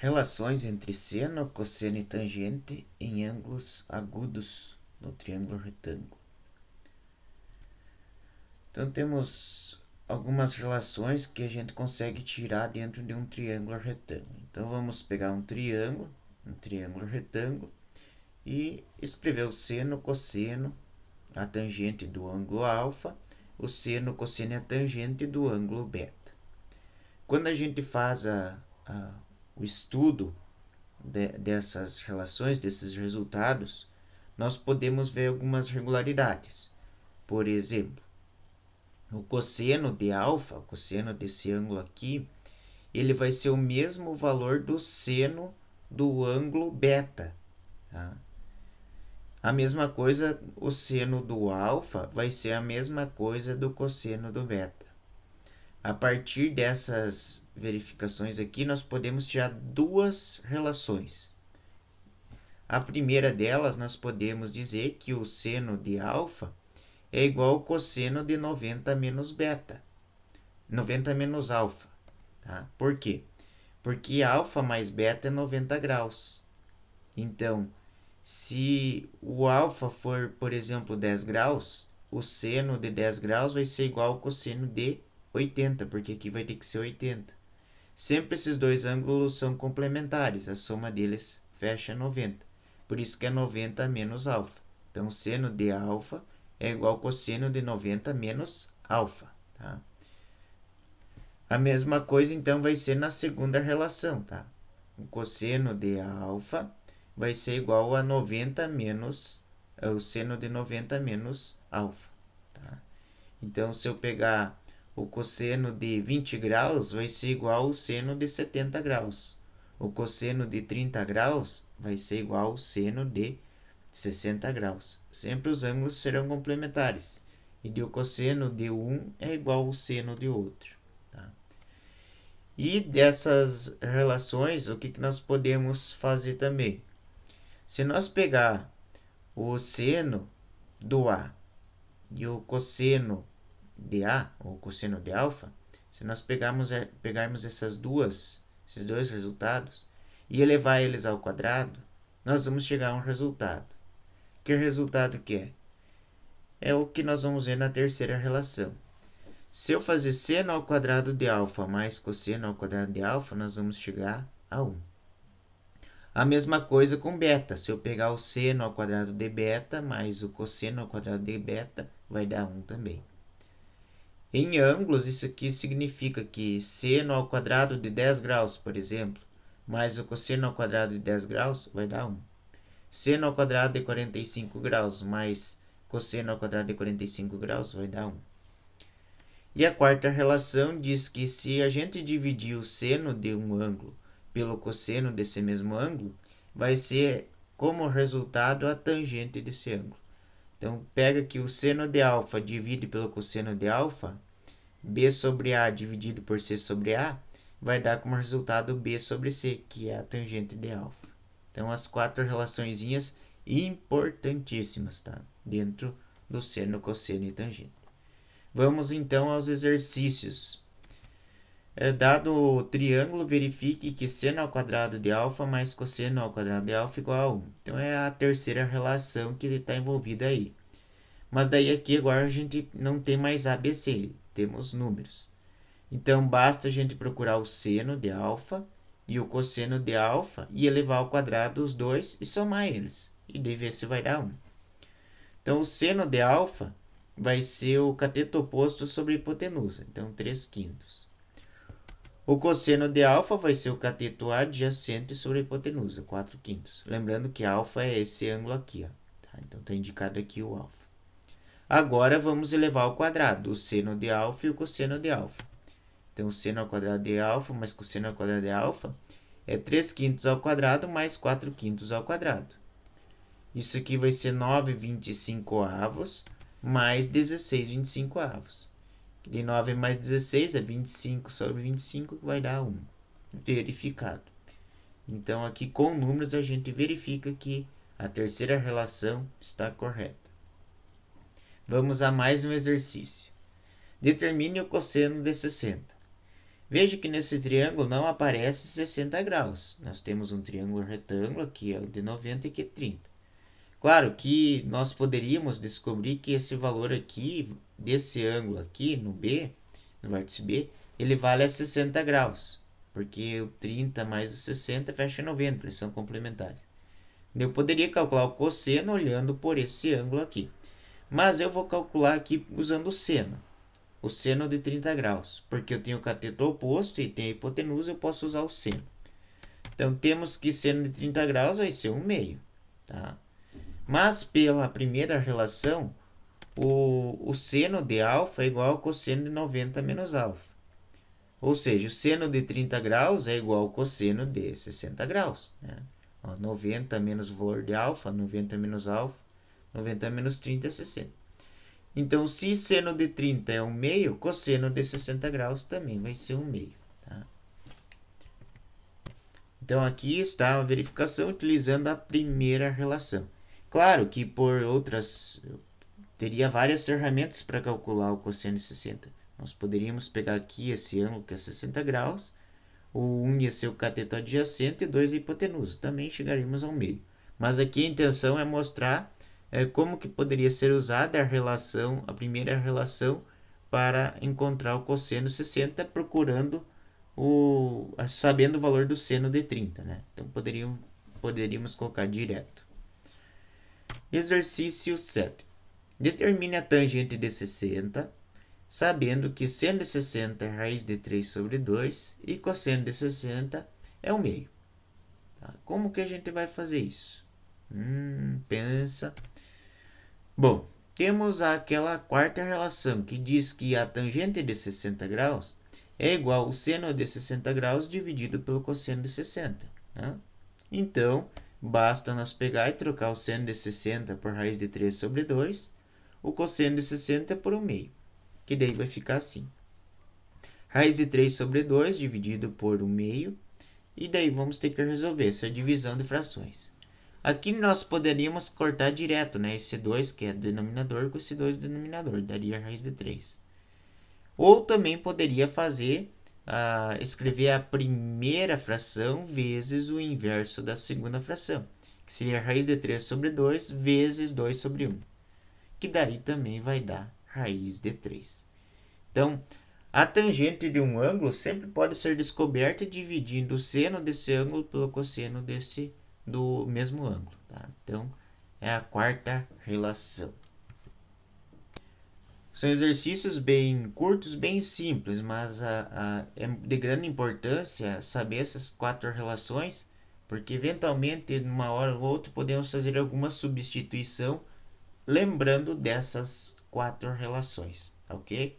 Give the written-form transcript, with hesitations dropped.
Relações entre seno, cosseno e tangente em ângulos agudos no triângulo retângulo. Então temos algumas relações que a gente consegue tirar dentro de um triângulo retângulo. Então vamos pegar um triângulo retângulo e escrever o seno, cosseno, a tangente do ângulo alfa, o seno, cosseno e a tangente do ângulo beta. Quando a gente faz o estudo dessas relações, desses resultados, nós podemos ver algumas regularidades. Por exemplo, o cosseno de alfa, o cosseno desse ângulo aqui, ele vai ser o mesmo valor do seno do ângulo beta. Tá? A mesma coisa, o seno do alfa vai ser a mesma coisa do cosseno do beta. A partir dessas verificações aqui, nós podemos tirar duas relações. A primeira delas, nós podemos dizer que o seno de alfa é igual ao cosseno de 90 menos beta. 90 menos alfa. Tá? Por quê? Porque alfa mais beta é 90 graus. Então, se o alfa for, por exemplo, 10 graus, o seno de 10 graus vai ser igual ao cosseno de 80, porque aqui vai ter que ser 80. Sempre esses dois ângulos são complementares, a soma deles fecha 90. Por isso que é 90 menos alfa. Então, seno de alfa é igual ao cosseno de 90 menos alfa. Tá? A mesma coisa, então, vai ser na segunda relação. Tá? O cosseno de alfa vai ser igual a 90 menos o seno de 90 menos alfa. Tá? Então, se eu pegar o cosseno de 20 graus, vai ser igual ao seno de 70 graus. O cosseno de 30 graus vai ser igual ao seno de 60 graus. Sempre os ângulos serão complementares. E o cosseno de um é igual ao seno de outro. Tá? E dessas relações, o que nós podemos fazer também? Se nós pegar o seno do A e o cosseno de A, ou cosseno de alfa, se nós pegarmos esses dois resultados e elevar eles ao quadrado, nós vamos chegar a um resultado. Que resultado que é? É o que nós vamos ver na terceira relação. Se eu fazer seno ao quadrado de alfa mais cosseno ao quadrado de alfa, nós vamos chegar a 1. A mesma coisa com beta. Se eu pegar o seno ao quadrado de beta mais o cosseno ao quadrado de beta, vai dar 1 também. Em ângulos, isso aqui significa que seno ao quadrado de 10 graus, por exemplo, mais o cosseno ao quadrado de 10 graus, vai dar 1. Seno ao quadrado de 45 graus mais cosseno ao quadrado de 45 graus, vai dar 1. E a quarta relação diz que se a gente dividir o seno de um ângulo pelo cosseno desse mesmo ângulo, vai ser como resultado a tangente desse ângulo. Então, pega que o seno de alfa divide pelo cosseno de alfa, b sobre a dividido por c sobre a, vai dar como resultado b sobre c, que é a tangente de alfa. Então, as quatro relaçõezinhas importantíssimas, tá? Dentro do seno, cosseno e tangente. Vamos, então, aos exercícios. Dado o triângulo, verifique que seno ao quadrado de alfa mais cosseno ao quadrado de alfa igual a 1. Então, é a terceira relação que está envolvida aí. Mas daí aqui agora a gente não tem mais ABC, temos números. Então, basta a gente procurar o seno de alfa e o cosseno de alfa e elevar ao quadrado os dois e somar eles. E daí ver se vai dar 1. Então, o seno de alfa vai ser o cateto oposto sobre a hipotenusa. Então, 3/5. O cosseno de alfa vai ser o cateto adjacente sobre a hipotenusa, 4/5. Lembrando que alfa é esse ângulo aqui. Ó. Tá? Então, está indicado aqui o alfa. Agora, vamos elevar ao quadrado o seno de alfa e o cosseno de alfa. Então, seno ao quadrado de alfa mais cosseno ao quadrado de alfa é 3/5 ao quadrado mais 4/5 ao quadrado. Isso aqui vai ser 9/25 mais 16/25. De 9 mais 16 é 25 sobre 25, que vai dar 1. Verificado. Então, aqui com números, a gente verifica que a terceira relação está correta. Vamos a mais um exercício. Determine o cosseno de 60. Veja que nesse triângulo não aparece 60 graus. Nós temos um triângulo retângulo, aqui é o de 90 e aqui é 30. Claro que nós poderíamos descobrir que esse valor aqui, desse ângulo aqui, no B, no vértice B, ele vale a 60 graus. Porque o 30 mais o 60 fecha 90, eles são complementares. Eu poderia calcular o cosseno olhando por esse ângulo aqui. Mas eu vou calcular aqui usando o seno de 30 graus, porque eu tenho o cateto oposto e tenho a hipotenusa, eu posso usar o seno. Então, temos que seno de 30 graus vai ser 1 meio. Tá? Mas, pela primeira relação, o seno de alfa é igual ao cosseno de 90 menos alfa. Ou seja, o seno de 30 graus é igual ao cosseno de 60 graus. Né? 90 menos o valor de alfa, 90 menos alfa, 90 menos 30 é 60. Então, se seno de 30 é 1 meio, cosseno de 60 graus também vai ser 1 meio. Tá? Então, aqui está a verificação utilizando a primeira relação. Claro que por outras, teria várias ferramentas para calcular o cosseno de 60. Nós poderíamos pegar aqui esse ângulo que é 60 graus, o 1 ia ser o cateto adjacente e 2 a hipotenusa. Também chegaríamos ao meio. Mas aqui a intenção é mostrar como que poderia ser usada a primeira relação para encontrar o cosseno 60, procurando sabendo o valor do seno de 30. Né? Então poderíamos colocar direto. Exercício 7. Determine a tangente de 60, sabendo que seno de 60 é raiz de 3 sobre 2 e cosseno de 60 é 1 meio. Tá? Como que a gente vai fazer isso? Pensa. Bom, temos aquela quarta relação que diz que a tangente de 60 graus é igual ao seno de 60 graus dividido pelo cosseno de 60. Né? Então, basta nós pegar e trocar o seno de 60 por raiz de 3 sobre 2, o cosseno de 60 por 1 meio, que daí vai ficar assim. Raiz de 3 sobre 2 dividido por 1 meio, e daí vamos ter que resolver essa divisão de frações. Aqui nós poderíamos cortar direto, né? Esse 2 que é denominador com esse 2 denominador, daria a raiz de 3. Ou também poderia escrever a primeira fração vezes o inverso da segunda fração, que seria a raiz de 3 sobre 2 vezes 2 sobre 1, que daí também vai dar raiz de 3. Então, a tangente de um ângulo sempre pode ser descoberta dividindo o seno desse ângulo pelo cosseno do mesmo ângulo. Tá? Então, é a quarta relação. São exercícios bem curtos, bem simples, mas é de grande importância saber essas 4 relações, porque eventualmente, numa hora ou outra, podemos fazer alguma substituição lembrando dessas 4 relações, ok?